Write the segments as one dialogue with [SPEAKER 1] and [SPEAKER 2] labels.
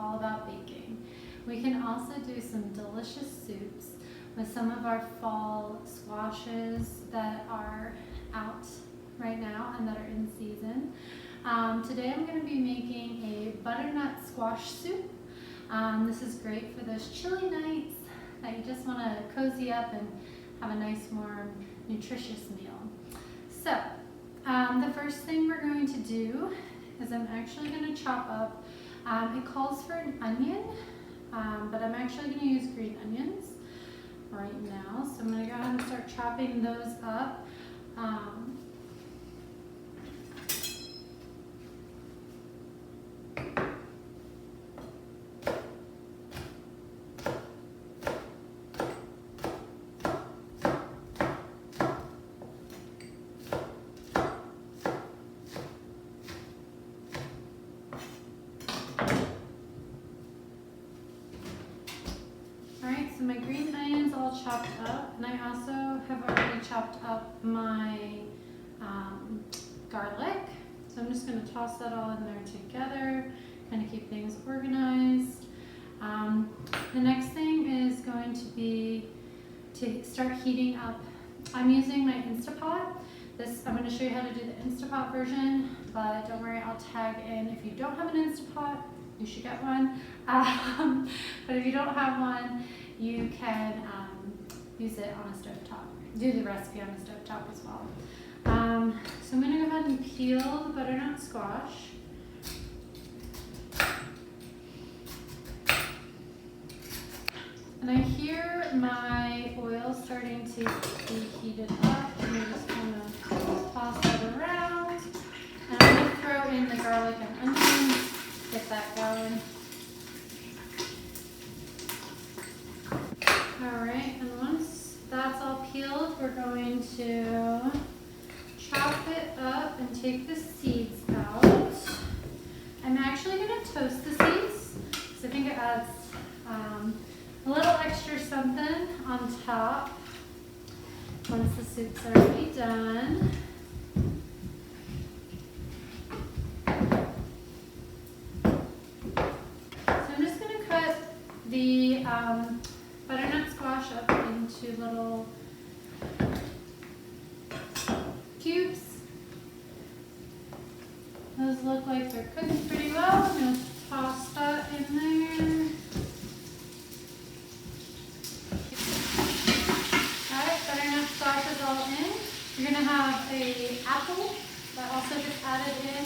[SPEAKER 1] all about baking. We can also do some delicious soups with some of our fall squashes that are out right now and that are in season. Today I'm going to be making a butternut squash soup. This is great for those chilly nights that you just want to cozy up and have a nice warm nutritious meal. So the first thing we're going to do is I'm actually going to chop up, it calls for an onion, but I'm actually going to use green onions right now. So I'm going to go ahead and start chopping those up. So my green onions all chopped up, and I also have already chopped up my garlic. So I'm just going to toss that all in there together, kind of keep things organized. The next thing is going to be to start heating up. I'm using my Instapot. I'm going to show you how to do the Instapot version, but don't worry, I'll tag in. If you don't have an Instapot, you should get one. But if you don't have one, you can use it on a stovetop. Do the recipe on a stovetop as well. So I'm going to go ahead and peel the butternut squash. And I hear my oil starting to be heated up. And I'm just going to toss that around. And I'm going to throw in the garlic and onions, get that going. Alright, and once that's all peeled, we're going to chop it up and take the seeds out. I'm actually going to toast the seeds because I think it adds a little extra something on top once the soup's already done. So I'm just going to cut the butternut squash up into little cubes. Those look like they're cooked pretty well. I'm going to toss that in there. Alright, butternut squash is all in. You're going to have an apple that also gets added in.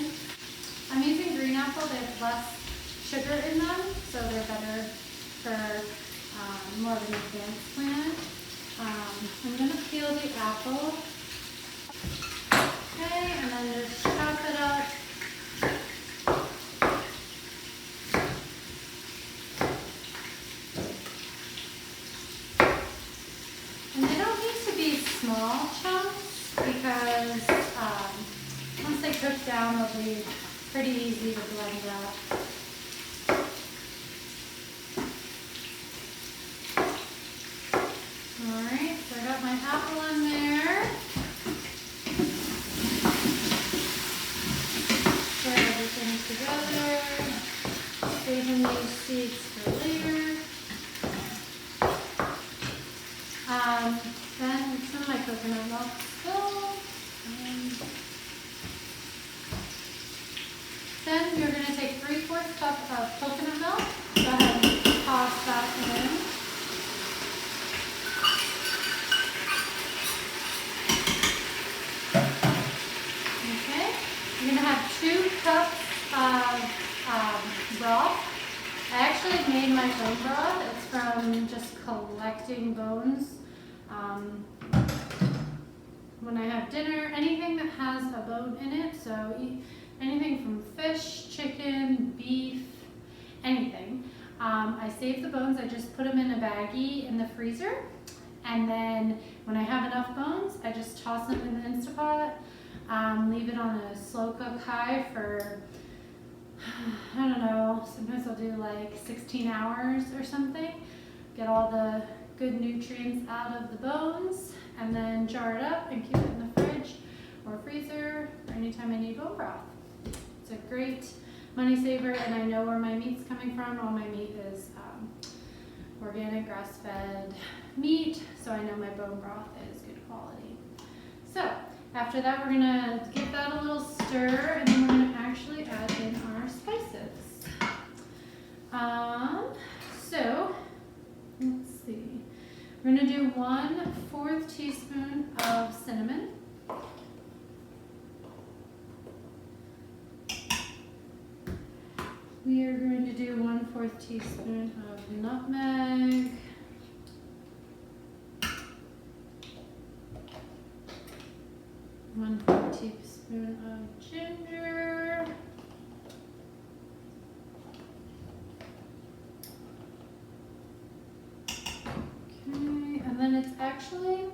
[SPEAKER 1] I'm using green apple. They have less sugar in them, so they're better for more of an advanced plant. I'm going to peel the apple. Okay, and then just chop it up. And they don't need to be small chunks because once they cook down, they'll be pretty easy to blend up. Alright, so I got my apple in there. Stir everything together. Saving these seeds for later. Then some of my coconut milk still. Then you're going to take 3/4 cup of coconut milk. Go ahead and toss that in. You're going to have 2 cups of broth. I actually made my own broth. It's from just collecting bones. When I have dinner, anything that has a bone in it, so anything from fish, chicken, beef, anything. I save the bones. I just put them in a baggie in the freezer. And then when I have enough bones, I just toss them in the Instapot. Leave it on a slow cook high for, I don't know, sometimes I'll do like 16 hours or something. Get all the good nutrients out of the bones, and then jar it up and keep it in the fridge or freezer for anytime I need bone broth. It's a great money saver, and I know where my meat's coming from. All my meat is organic grass-fed meat, so I know my bone broth is good quality. So after that, we're gonna give that a little stir, and then we're gonna actually add in our spices. So let's see. We're gonna do 1/4 teaspoon of cinnamon. We are going to do 1/4 teaspoon of nutmeg. 1/4 teaspoon of ginger. Okay, and then it's actually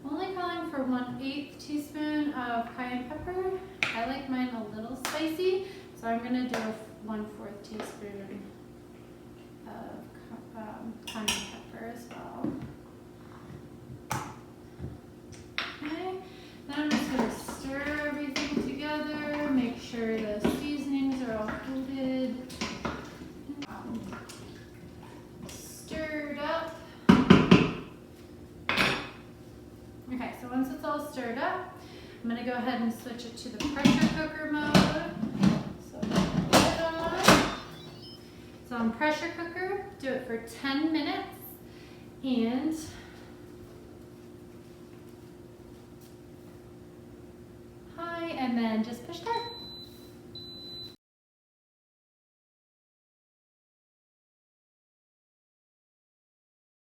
[SPEAKER 1] only calling for 1/8 teaspoon of cayenne pepper. I like mine a little spicy, so I'm gonna do 1/4 teaspoon of cayenne pepper as well. Okay, then I'm just gonna stir everything together, make sure the seasonings are all coated, stirred up. Okay, so once it's all stirred up, I'm gonna go ahead and switch it to the pressure cooker mode. So on pressure cooker, do it for 10 minutes, and